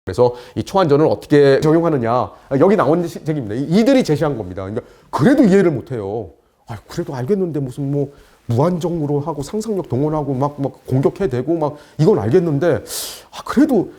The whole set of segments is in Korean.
그래서 이 초안전을 어떻게 적용하느냐, 여기 나온 책입니다. 이들이 제시한 겁니다. 그러니까 그래도 이해를 못해요. 그래도 알겠는데 무슨 뭐 무한정으로 하고 상상력 동원하고 막 공격해대고 막 이건 알겠는데 그래도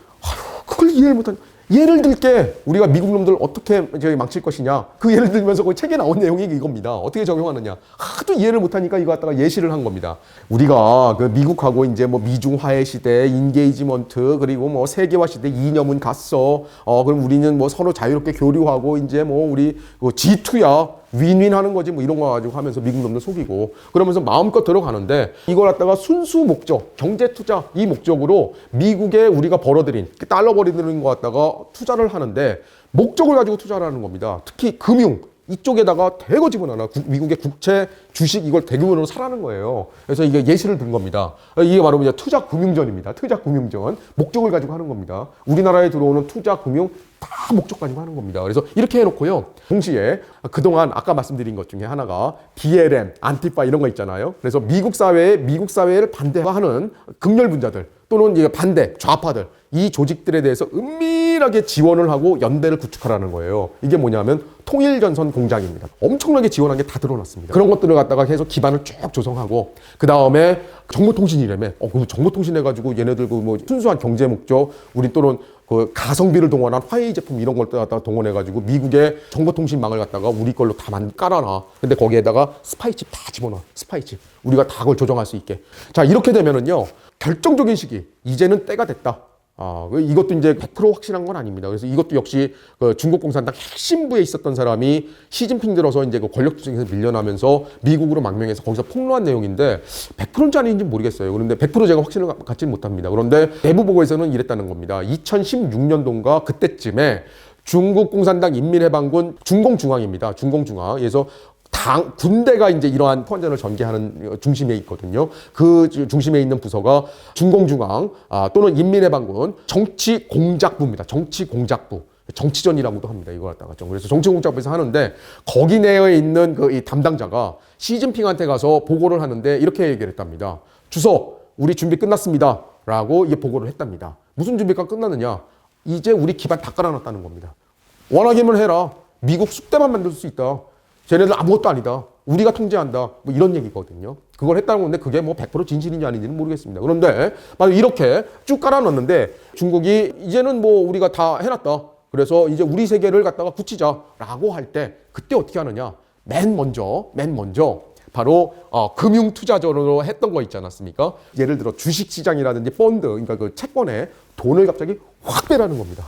그걸 이해를 못한. 예를 들게 우리가 미국 놈들 어떻게 망칠 것이냐, 그 예를 들면서 그 책에 나온 내용이 이겁니다. 어떻게 적용하느냐. 하도 이해를 못하니까 이거 갖다가 예시를 한 겁니다. 우리가 그 미국하고 이제 뭐 미중 화해 시대, 인게이지먼트, 그리고 뭐 세계화 시대 이념은 갔어. 그럼 우리는 뭐 서로 자유롭게 교류하고 이제 뭐 우리 G2야. 윈윈 하는 거지 뭐 이런 거 가지고 하면서 미국 놈들 속이고 그러면서 마음껏 들어가는데 이걸 갖다가 순수 목적, 경제 투자 이 목적으로 미국에 우리가 벌어들인 달러 벌어들인 거 갖다가 투자를 하는데 목적을 가지고 투자를 하는 겁니다. 특히 금융 이쪽에다가 대거 집어넣어. 미국의 국채, 주식 이걸 대규모로 사라는 거예요. 그래서 이게 예시를 든 겁니다. 이게 바로 이제 투자 금융전입니다. 투자 금융전. 목적을 가지고 하는 겁니다. 우리나라에 들어오는 투자 금융 다 목적 가지고 하는 겁니다. 그래서 이렇게 해놓고요. 동시에 그동안 아까 말씀드린 것 중에 하나가 BLM, 안티파 이런 거 있잖아요. 그래서 미국 사회를 반대하는 극렬분자들 또는 이제 반대, 좌파들 이 조직들에 대해서 은밀하게 지원을 하고 연대를 구축하라는 거예요. 이게 뭐냐면 통일전선 공작입니다. 엄청나게 지원한 게 다 드러났습니다. 그런 것들을 갖다가 해서 기반을 쭉 조성하고 그 다음에 정보통신이라며 그 정보통신 해가지고 얘네들 그 뭐 순수한 경제 목적 우리 또는 그 가성비를 동원한 화웨이 제품 이런 걸 갖다가 동원해가지고 미국의 정보통신망을 갖다가 우리 걸로 다 깔아놔. 근데 거기에다가 스파이칩 다 집어넣어. 스파이칩. 우리가 다 그걸 조정할 수 있게. 자, 이렇게 되면은요. 결정적인 시기. 이제는 때가 됐다. 이것도 이제 100% 확실한 건 아닙니다. 그래서 이것도 역시 그 중국 공산당 핵심부에 있었던 사람이 시진핑 들어서 이제 그 권력 투쟁에서 밀려나면서 미국으로 망명해서 거기서 폭로한 내용인데 100%짜리인지 모르겠어요. 그런데 100% 제가 확신을 갖지는 못합니다. 그런데 내부 보고에서는 이랬다는 겁니다. 2016년도인가 그때쯤에 중국 공산당 인민해방군 중공중앙입니다. 중공중앙. 그래서 군대가 이제 이러한 포환전을 전개하는 중심에 있거든요. 그 중심에 있는 부서가 중공중앙 또는 인민해방군 정치공작부입니다. 정치공작부. 정치전이라고도 합니다. 이거 갖다가. 그래서 정치공작부에서 하는데 거기 내에 있는 그 이 담당자가 시진핑한테 가서 보고를 하는데 이렇게 얘기를 했답니다. 주석, 우리 준비 끝났습니다. 라고 이게 보고를 했답니다. 무슨 준비가 끝났느냐? 이제 우리 기반 다 깔아놨다는 겁니다. 원하기만 해라. 미국 쑥대만 만들 수 있다. 쟤네들 아무것도 아니다. 우리가 통제한다. 뭐 이런 얘기거든요. 그걸 했다는 건데 그게 뭐 100% 진실인지 아닌지는 모르겠습니다. 그런데 바로 이렇게 쭉 깔아놨는데 중국이 이제는 뭐 우리가 다 해놨다. 그래서 이제 우리 세계를 갖다가 굳히자라고 할 때 그때 어떻게 하느냐. 맨 먼저 바로 금융투자전으로 했던 거 있지 않았습니까? 예를 들어 주식시장이라든지 펀드, 그러니까 그 채권에 돈을 갑자기 확 빼라는 겁니다.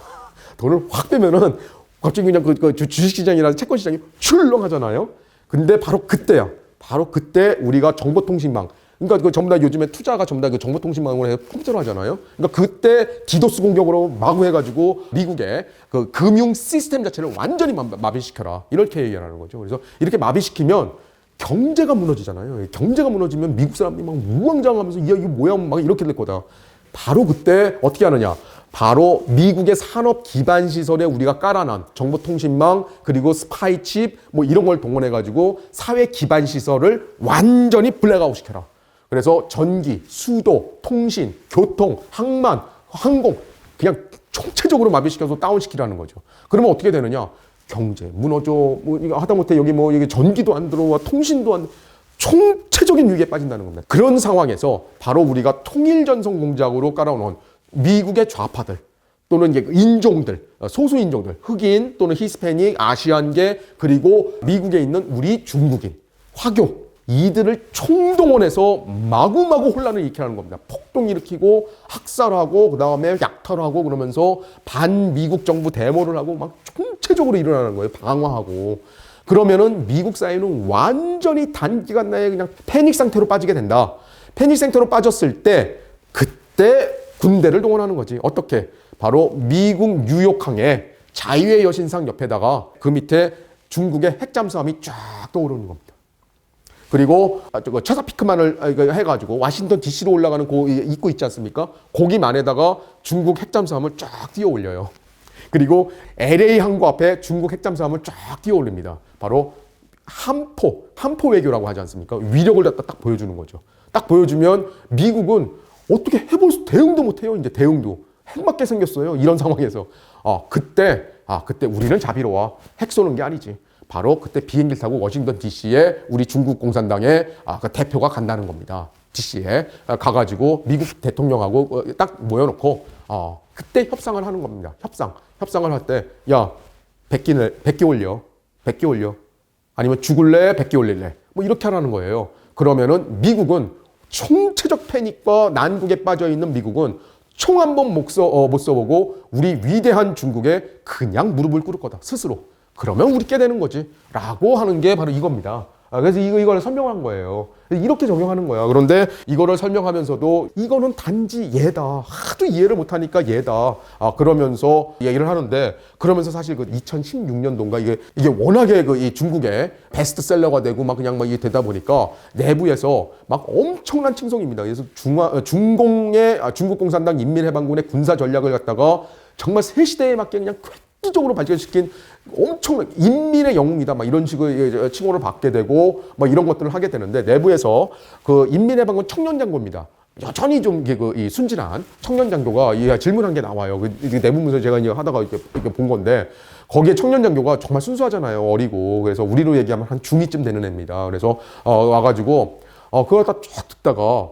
돈을 확 빼면은 갑자기 그냥 그 주식시장이라든지 채권시장이 출렁하잖아요. 근데 바로 그때야. 바로 그때 우리가 정보통신망, 그러니까 그 전부 다 요즘에 투자가 전부 다 그 정보통신망으로 해서 컴퓨터로 하잖아요. 그러니까 그때 디도스 공격으로 마구 해가지고 미국의 그 금융 시스템 자체를 완전히 마비시켜라. 이렇게 얘기하는 거죠. 그래서 이렇게 마비시키면 경제가 무너지잖아요. 경제가 무너지면 미국 사람들이 막 우왕좌왕하면서 이게 뭐야 막 이렇게 될 거다. 바로 그때 어떻게 하느냐. 바로 미국의 산업 기반 시설에 우리가 깔아놓은 정보통신망 그리고 스파이칩 뭐 이런 걸 동원해가지고 사회 기반 시설을 완전히 블랙아웃 시켜라. 그래서 전기, 수도, 통신, 교통, 항만, 항공 그냥 총체적으로 마비시켜서 다운시키라는 거죠. 그러면 어떻게 되느냐? 경제 무너져. 뭐 이거 하다못해 여기 뭐 이게 전기도 안 들어와, 통신도 안 총체적인 위기에 빠진다는 겁니다. 그런 상황에서 바로 우리가 통일전선 공작으로 깔아놓은 미국의 좌파들 또는 이제 인종들, 소수 인종들, 흑인 또는 히스패닉, 아시안계 그리고 미국에 있는 우리 중국인, 화교 이들을 총동원해서 마구마구 혼란을 일으키라는 겁니다. 폭동 일으키고 학살하고 그 다음에 약탈하고 그러면서 반미국 정부 데모를 하고 막 총체적으로 일어나는 거예요. 방황하고. 그러면은 미국 사회는 완전히 단기간 내에 그냥 패닉 상태로 빠지게 된다. 패닉 상태로 빠졌을 때 그때 군대를 동원하는 거지. 어떻게? 바로 미국 뉴욕항에 자유의 여신상 옆에다가 그 밑에 중국의 핵잠수함이 쫙 떠오르는 겁니다. 그리고 체사피크만을 해가지고 워싱턴 DC로 올라가는 그 입구 있지 않습니까? 거기만에다가 중국 핵잠수함을 쫙 띄워 올려요. 그리고 LA 항구 앞에 중국 핵잠수함을 쫙 띄워 올립니다. 바로 함포 외교라고 하지 않습니까? 위력을 갖다 딱 보여주는 거죠. 딱 보여주면 미국은 어떻게 해볼 수, 대응도 못해요. 이제 대응도. 핵 맞게 생겼어요. 이런 상황에서. 그때 우리는 자비로워. 핵 쏘는 게 아니지. 바로 그때 비행기를 타고 워싱턴 DC에 우리 중국 공산당의 그 대표가 간다는 겁니다. DC에 가가지고 미국 대통령하고 딱 모여놓고 그때 협상을 하는 겁니다. 협상을 할 때 야 100개 올려. 100개 올려. 아니면 죽을래? 100개 올릴래? 뭐 이렇게 하라는 거예요. 그러면은 미국은 총체적 패닉과 난국에 빠져 있는 미국은 총 한 번 못 써보고 우리 위대한 중국에 그냥 무릎을 꿇을 거다. 스스로. 그러면 우리 깨되는 거지. 라고 하는 게 바로 이겁니다. 그래서 이걸 설명한 거예요. 이렇게 적용하는 거야. 그런데 이거를 설명하면서도 이거는 단지 얘다. 하도 이해를 못하니까 얘다. 그러면서 얘기를 하는데 그러면서 사실 그 2016년도인가 이게 워낙에 이 중국의 베스트셀러가 되고 막 그냥 막 이게 되다 보니까 내부에서 막 엄청난 칭송입니다. 그래서 중국 공산당 인민해방군의 군사 전략을 갖다가 정말 새 시대에 맞게 그냥 적으로 발전시킨 엄청난 인민의 영웅이다. 막 이런 식의 칭호를 받게 되고 막 이런 것들을 하게 되는데 내부에서 그 인민해방군 청년장교입니다. 여전히 좀 이 순진한 청년장교가 질문한 게 나와요. 내부 문서 제가 이제 하다가 이렇게 본 건데 거기에 청년장교가 정말 순수하잖아요. 어리고 그래서 우리로 얘기하면 한 중2쯤 되는 애입니다. 그래서 와가지고 그걸 다 쫙 듣다가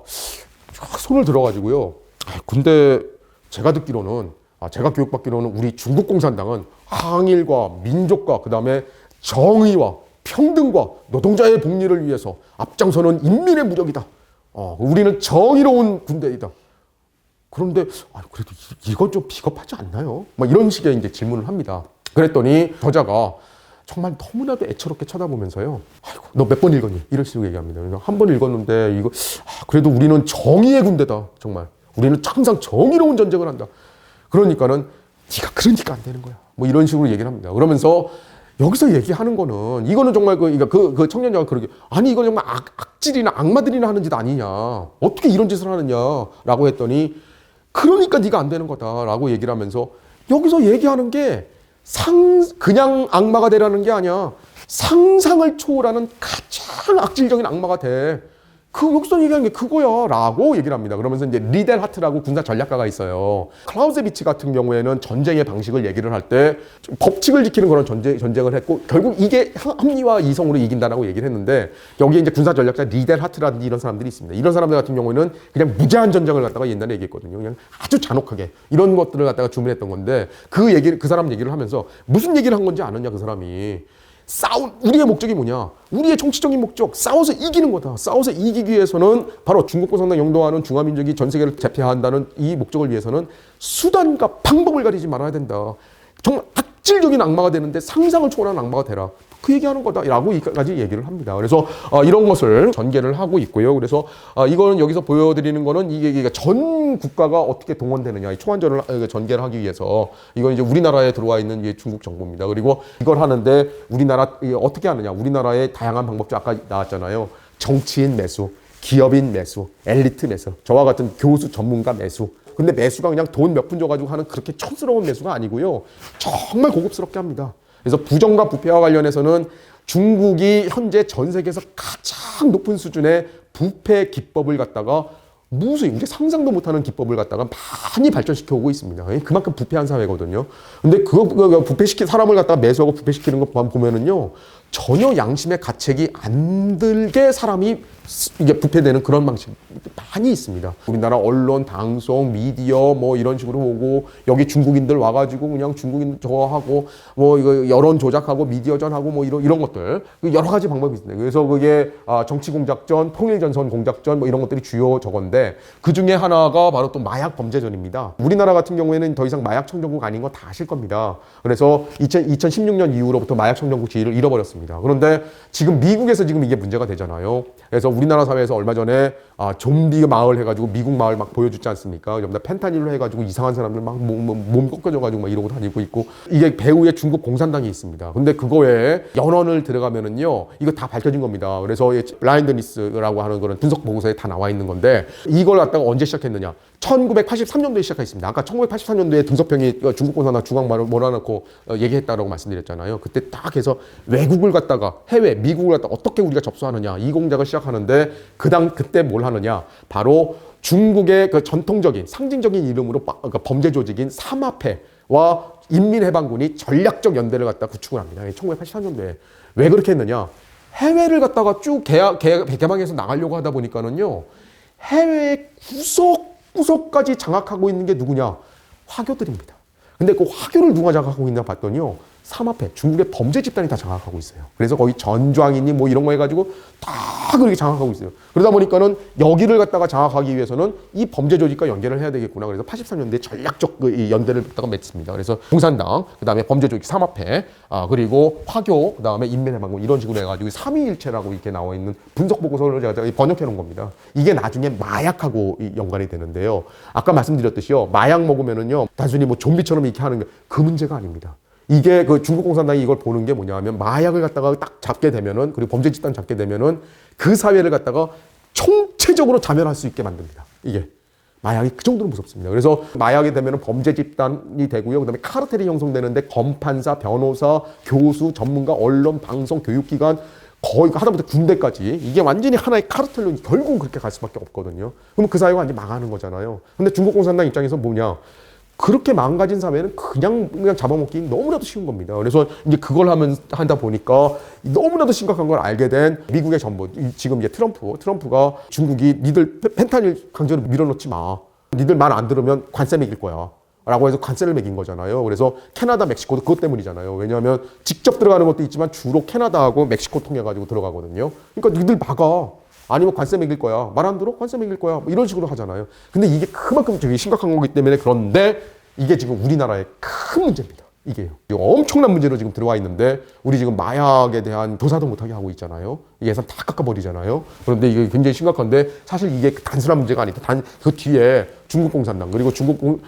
쫙 손을 들어가지고요. 근데 제가 듣기로는 제가 교육받기로는 우리 중국 공산당은 항일과 민족과 그다음에 정의와 평등과 노동자의 복리를 위해서 앞장서는 인민의 무력이다. 우리는 정의로운 군대이다. 그런데 그래도 이건 좀 비겁하지 않나요? 막 이런 식의 이제 질문을 합니다. 그랬더니 저자가 정말 너무나도 애처롭게 쳐다보면서요. 아이고, 너 몇 번 읽었니? 이럴 식으로 얘기합니다. 한 번 읽었는데 이거 그래도 우리는 정의의 군대다. 정말 우리는 항상 정의로운 전쟁을 한다. 그러니까는 네가 그러니까 안 되는 거야. 뭐 이런 식으로 얘기를 합니다. 그러면서 여기서 얘기하는 거는 이거는 정말 그 청년자가 그러게 아니 이건 정말 악질이나 악마들이나 하는 짓 아니냐. 어떻게 이런 짓을 하느냐라고 했더니 그러니까 네가 안 되는 거다라고 얘기를 하면서 여기서 얘기하는 게 그냥 악마가 되라는 게 아니야. 상상을 초월하는 가장 악질적인 악마가 돼. 여기서 얘기하는 게 그거야 라고 얘기를 합니다. 그러면서 이제 리델 하트라고 군사 전략가가 있어요. 클라우제비치 같은 경우에는 전쟁의 방식을 얘기를 할 때 법칙을 지키는 그런 전쟁을 했고 결국 이게 합리와 이성으로 이긴다라고 얘기를 했는데 여기에 이제 군사 전략가 리델 하트라든지 이런 사람들이 있습니다. 이런 사람들 같은 경우에는 그냥 무제한 전쟁을 갖다가 옛날에 얘기했거든요. 그냥 아주 잔혹하게 이런 것들을 갖다가 주문했던 건데 그 사람 얘기를 하면서 무슨 얘기를 한 건지 아느냐 그 사람이. 우리의 목적이 뭐냐? 우리의 정치적인 목적, 싸워서 이기는 거다. 싸워서 이기기 위해서는 바로 중국 공산당 영도하는 중화민족이 전 세계를 제패한다는 이 목적을 위해서는 수단과 방법을 가리지 말아야 된다. 정말 악질적인 악마가 되는데 상상을 초월하는 악마가 되라. 그 얘기하는 거다라고 여기까지 얘기를 합니다. 그래서 이런 것을 전개를 하고 있고요. 그래서 이거는 여기서 보여드리는 거는 이게 전 국가가 어떻게 동원되느냐, 이 초안전을 전개를 하기 위해서 이건 이제 우리나라에 들어와 있는 이제 중국 정부입니다. 그리고 이걸 하는데 우리나라 어떻게 하느냐, 우리나라의 다양한 방법도 아까 나왔잖아요. 정치인 매수, 기업인 매수, 엘리트 매수, 저와 같은 교수 전문가 매수. 근데 매수가 그냥 돈 몇 푼 줘가지고 하는 그렇게 촌스러운 매수가 아니고요. 정말 고급스럽게 합니다. 그래서 부정과 부패와 관련해서는 중국이 현재 전 세계에서 가장 높은 수준의 부패 기법을 갖다가 우리 상상도 못하는 기법을 갖다가 많이 발전시켜 오고 있습니다. 그만큼 부패한 사회거든요. 근데 사람을 갖다가 매수하고 부패시키는 거 보면은요, 전혀 양심의 가책이 안 들게 사람이 이게 부패되는 그런 방식이 많이 있습니다. 우리나라 언론, 방송, 미디어 뭐 이런 식으로 오고 여기 중국인들 와가지고 그냥 중국인 저거 하고 뭐 이거 여론 조작하고 미디어전하고 뭐 이런 것들 여러 가지 방법이 있습니다. 그래서 그게 정치공작전, 통일전선 공작전 뭐 이런 것들이 주요 저건데 그 중에 하나가 바로 또 마약 범죄전입니다. 우리나라 같은 경우에는 더 이상 마약 청정국 아닌 거 다 아실 겁니다. 그래서 2016년 이후로부터 마약 청정국 지위를 잃어버렸습니다. 그런데 지금 미국에서 지금 이게 문제가 되잖아요. 그래서 우리나라 사회에서 얼마 전에 좀비 마을 해가지고 미국 마을 막 보여주지 않습니까? 전부 다 펜타닐로 해가지고 이상한 사람들 막 몸 꺾여져가지고 막 이러고 다니고 있고 이게 배후에 중국 공산당이 있습니다. 근데 그거에 연원을 들어가면은요 이거 다 밝혀진 겁니다. 그래서 블라인드니스라고 하는 그런 분석 보고서에 다 나와 있는 건데 이걸 갖다가 언제 시작했느냐? 1983년도에 시작했습니다. 아까 1983년도에 등석평이 중국 공산당 중앙말을 몰아넣고 얘기했다라고 말씀드렸잖아요. 그때 딱 해서 외국을 갖다가 미국을 갖다가 어떻게 우리가 접수하느냐 이 공작을 시작하는데 그때 뭘 하느냐? 바로 중국의 그 전통적인 상징적인 이름으로 그러니까 범죄 조직인 사마페와 인민해방군이 전략적 연대를 갖다 구축을 합니다. 1983년도에. 왜 그렇게 했느냐? 해외를 갖다가 쭉 개방해서 나가려고 하다 보니까는요, 해외 구석구석까지 장악하고 있는 게 누구냐? 화교들입니다. 근데 그 화교를 누가 장악하고 있나 봤더니요, 사마페, 중국의 범죄 집단이 다 장악하고 있어요. 그래서 거의 전좌이니 뭐 이런 거 해가지고 다 그렇게 장악하고 있어요. 그러다 보니까는 여기를 갖다가 장악하기 위해서는 이 범죄 조직과 연계를 해야 되겠구나. 그래서 83년도에 전략적 이 연대를 갖다가 맺습니다. 그래서 공산당, 그 다음에 범죄 조직 사마페, 그리고 화교, 그 다음에 인민해방군 이런 식으로 해가지고 삼위일체라고 이렇게 나와 있는 분석 보고서를 제가 번역해 놓은 겁니다. 이게 나중에 마약하고 연관이 되는데요. 아까 말씀드렸듯이요, 마약 먹으면은요, 단순히 뭐 좀비처럼 이렇게 하는 게 그 문제가 아닙니다. 이게 그 중국 공산당이 이걸 보는 게 뭐냐면 마약을 갖다가 딱 잡게 되면은, 그리고 범죄 집단 잡게 되면은 그 사회를 갖다가 총체적으로 자멸할 수 있게 만듭니다. 이게 마약이 그 정도로 무섭습니다. 그래서 마약이 되면은 범죄 집단이 되고요. 그다음에 카르텔이 형성되는데 검판사, 변호사, 교수, 전문가, 언론, 방송, 교육기관 거의 하다못해 군대까지 이게 완전히 하나의 카르텔로 결국은 그렇게 갈 수밖에 없거든요. 그러면 그 사회가 완전히 망하는 거잖아요. 근데 중국 공산당 입장에서 뭐냐? 그렇게 망가진 사회는 그냥 잡아먹기 너무나도 쉬운 겁니다. 그래서 이제 그걸 하다 보니까 너무나도 심각한 걸 알게 된 미국의 정부, 지금 이제 트럼프가 중국이 니들 펜타닐 강제로 밀어넣지 마. 니들 말 안 들으면 관세 매길 거야. 라고 해서 관세를 매긴 거잖아요. 그래서 캐나다, 멕시코도 그것 때문이잖아요. 왜냐하면 직접 들어가는 것도 있지만 주로 캐나다하고 멕시코 통해 가지고 들어가거든요. 그러니까 니들 막아. 아니면 관세 매길 거야. 말 안 들어? 관세 매길 거야. 뭐 이런 식으로 하잖아요. 근데 이게 그만큼 되게 심각한 거기 때문에, 그런데 이게 지금 우리나라의 큰 문제입니다. 이게요. 엄청난 문제로 지금 들어와 있는데, 우리 지금 마약에 대한 조사도 못하게 하고 있잖아요. 예산 다 깎아버리잖아요. 그런데 이게 굉장히 심각한데, 사실 이게 단순한 문제가 아니다. 그 뒤에 중국 공산당, 그리고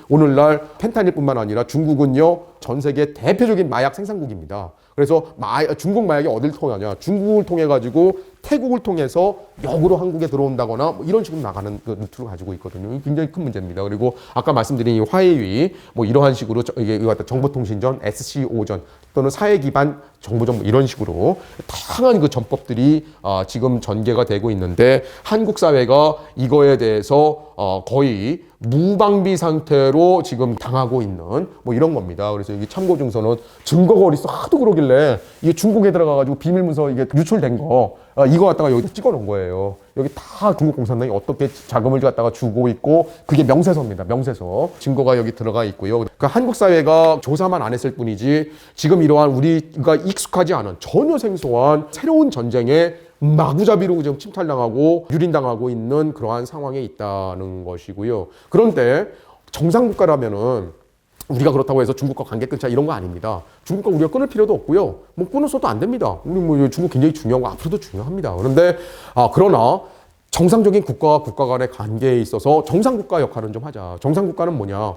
오늘날 펜타닐뿐만 아니라 중국은요, 전 세계 대표적인 마약 생산국입니다. 그래서 중국 마약이 어딜 통하냐? 중국을 통해 가지고 태국을 통해서 역으로 한국에 들어온다거나 뭐 이런 식으로 나가는 그 루트를 가지고 있거든요. 굉장히 큰 문제입니다. 그리고 아까 말씀드린 이 화해위, 뭐 이러한 식으로 이게 정보통신전, SCO전 또는 사회 기반 정보정보 이런 식으로 다양한 그 전법들이 지금 전개가 되고 있는데, 한국 사회가 이거에 대해서 거의 무방비 상태로 지금 당하고 있는 뭐 이런 겁니다. 그래서 여기 참고 증서는 증거가 어딨어 하도 그러길래 이게 중국에 들어가가지고 비밀문서 이게 유출된 거 이거 갖다가 여기다 찍어 놓은 거예요. 여기 다 중국 공산당이 어떻게 자금을 갖다가 주고 있고, 그게 명세서입니다. 명세서. 증거가 여기 들어가 있고요. 그러니까 한국 사회가 조사만 안 했을 뿐이지 지금 이러한 우리가 익숙하지 않은 전혀 생소한 새로운 전쟁에 마구잡이로 지금 침탈당하고 유린당하고 있는 그러한 상황에 있다는 것이고요. 그런데 정상국가라면은 우리가 그렇다고 해서 중국과 관계 끊자 이런 거 아닙니다. 중국과 우리가 끊을 필요도 없고요. 뭐 끊었어도 안 됩니다. 우리 뭐 중국 굉장히 중요하고 앞으로도 중요합니다. 그런데 그러나 정상적인 국가와 국가 간의 관계에 있어서 정상국가 역할은 좀 하자. 정상국가는 뭐냐?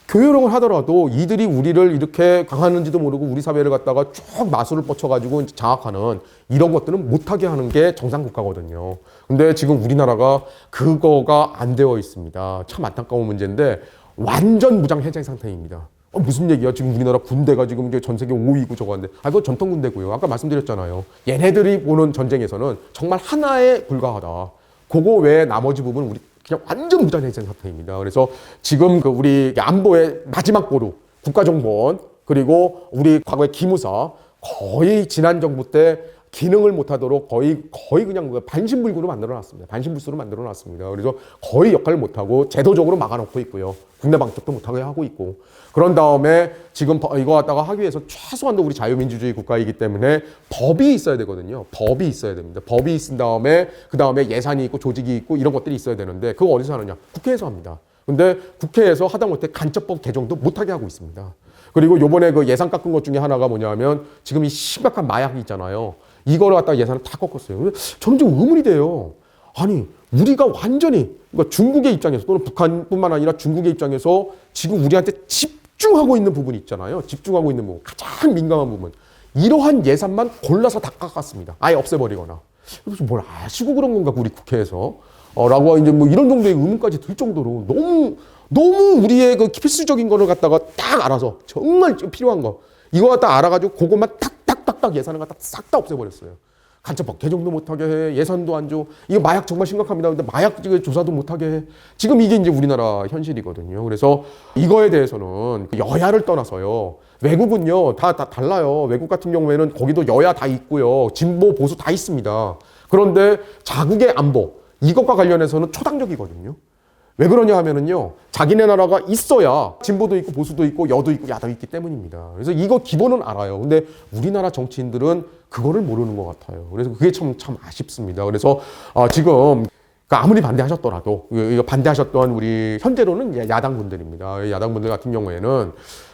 교역을 하더라도 이들이 우리를 이렇게 강하는지도 모르고 우리 사회를 갖다가 쭉 마술을 뻗쳐가지고 장악하는 이런 것들은 못하게 하는 게 정상국가거든요. 근데 지금 우리나라가 그거가 안 되어 있습니다. 참 안타까운 문제인데 완전 무장 해제 상태입니다. 무슨 얘기야? 지금 우리나라 군대가 지금 이제 전 세계 5위고 저거 한데, 그거 전통 군대고요. 아까 말씀드렸잖아요. 얘네들이 보는 전쟁에서는 정말 하나에 불과하다. 그거 외에 나머지 부분 우리 그냥 완전 무장 해제 상태입니다. 그래서 지금 그 우리 안보의 마지막 보루, 국가정보원, 그리고 우리 과거의 기무사 거의 지난 정부 때 기능을 못하도록 거의 그냥 반신불구로 만들어놨습니다. 반신불수로 만들어놨습니다. 그래서 거의 역할을 못하고 제도적으로 막아놓고 있고요. 국내 방첩도 못하게 하고 있고. 그런 다음에 지금 이거 갖다가 하기 위해서 최소한도 우리 자유민주주의 국가이기 때문에 법이 있어야 되거든요. 법이 있어야 됩니다. 법이 있은 다음에 그 다음에 예산이 있고 조직이 있고 이런 것들이 있어야 되는데, 그거 어디서 하느냐? 국회에서 합니다. 근데 국회에서 하다못해 간첩법 개정도 못하게 하고 있습니다. 그리고 요번에 그 예산 깎은 것 중에 하나가 뭐냐면 지금 이 심각한 마약이 있잖아요. 이거를 갖다가 예산을 다 꺾었어요. 저는 좀 의문이 돼요. 아니, 우리가 완전히, 그러니까 중국의 입장에서 또는 북한뿐만 아니라 중국의 입장에서 지금 우리한테 집중하고 있는 부분이 있잖아요. 집중하고 있는 부분, 가장 민감한 부분. 이러한 예산만 골라서 다 깎았습니다. 아예 없애버리거나. 그래서 뭘 아시고 그런 건가, 우리 국회에서. 라고 이제 뭐 이런 정도의 의문까지 들 정도로 너무 우리의 그 필수적인 거를 갖다가 딱 알아서 정말 필요한 거. 이거 갖다 알아가지고 그것만 탁탁탁탁 예산을 갖다 싹 다 없애버렸어요. 간첩법 개정도 못하게 해. 예산도 안 줘. 이거 마약 정말 심각합니다. 근데 마약 조사도 못하게 해. 지금 이게 이제 우리나라 현실이거든요. 그래서 이거에 대해서는 여야를 떠나서요. 외국은요, 다 달라요. 외국 같은 경우에는 거기도 여야 다 있고요. 진보, 보수 다 있습니다. 그런데 자국의 안보, 이것과 관련해서는 초당적이거든요. 왜 그러냐 하면은요, 자기네 나라가 있어야 진보도 있고 보수도 있고 여도 있고 야도 있기 때문입니다. 그래서 이거 기본은 알아요. 근데 우리나라 정치인들은 그거를 모르는 것 같아요. 그래서 그게 참 아쉽습니다. 그래서 지금 아무리 반대하셨더라도 이거 반대하셨던 우리 현재로는 야당 분들입니다. 야당 분들 같은 경우에는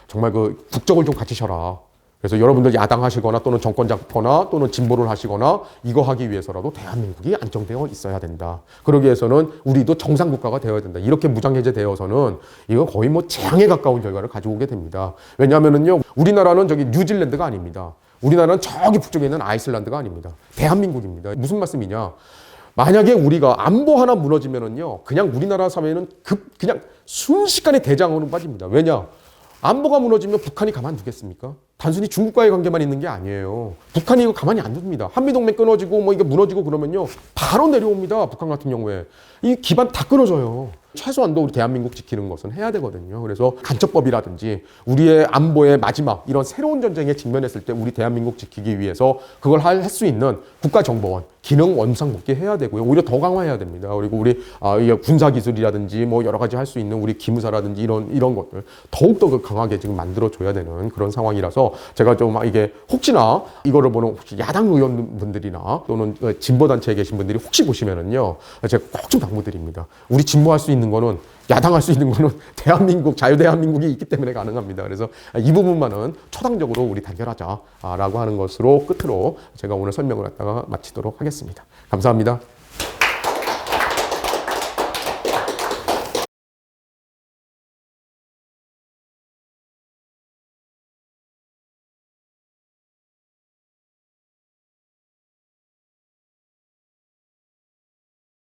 정말 그 국적을 좀 갖추셔라. 그래서 여러분들 야당 하시거나 또는 정권 잡거나 또는 진보를 하시거나 이거 하기 위해서라도 대한민국이 안정되어 있어야 된다. 그러기 위해서는 우리도 정상국가가 되어야 된다. 이렇게 무장해제되어서는 이거 거의 뭐 재앙에 가까운 결과를 가지고 오게 됩니다. 왜냐하면은요, 우리나라는 저기 뉴질랜드가 아닙니다. 우리나라는 저기 북쪽에 있는 아이슬란드가 아닙니다. 대한민국입니다. 무슨 말씀이냐? 만약에 우리가 안보 하나 무너지면은요, 그냥 우리나라 사회는 그냥 순식간에 대장으로 빠집니다. 왜냐? 안보가 무너지면 북한이 가만두겠습니까? 단순히 중국과의 관계만 있는 게 아니에요. 북한이 이거 가만히 안 둡니다. 한미동맹 끊어지고 뭐 이게 무너지고 그러면요, 바로 내려옵니다. 북한 같은 경우에. 이 기반 다 끊어져요. 최소한도 우리 대한민국 지키는 것은 해야 되거든요. 그래서 간첩법이라든지 우리의 안보의 마지막 이런 새로운 전쟁에 직면했을 때 우리 대한민국 지키기 위해서 그걸 할 수 있는 국가정보원 기능 원상 복귀해야 되고요. 오히려 더 강화해야 됩니다. 그리고 우리 군사 기술이라든지 뭐 여러 가지 할 수 있는 우리 기무사라든지 이런 것들 더욱더 강하게 지금 만들어 줘야 되는 그런 상황이라서 제가 좀 이게 혹시나 이거를 보는 혹시 야당 의원분들이나 또는 진보 단체에 계신 분들이 혹시 보시면은요, 제가 꼭 좀 당부드립니다. 우리 진보할 수 있는 거는, 야당할 수 있는 거는 대한민국, 자유대한민국이 있기 때문에 가능합니다. 그래서 이 부분만은 초당적으로 우리 단결하자라고 하는 것으로 끝으로 제가 오늘 설명을 갖다가 마치도록 하겠습니다. 감사합니다.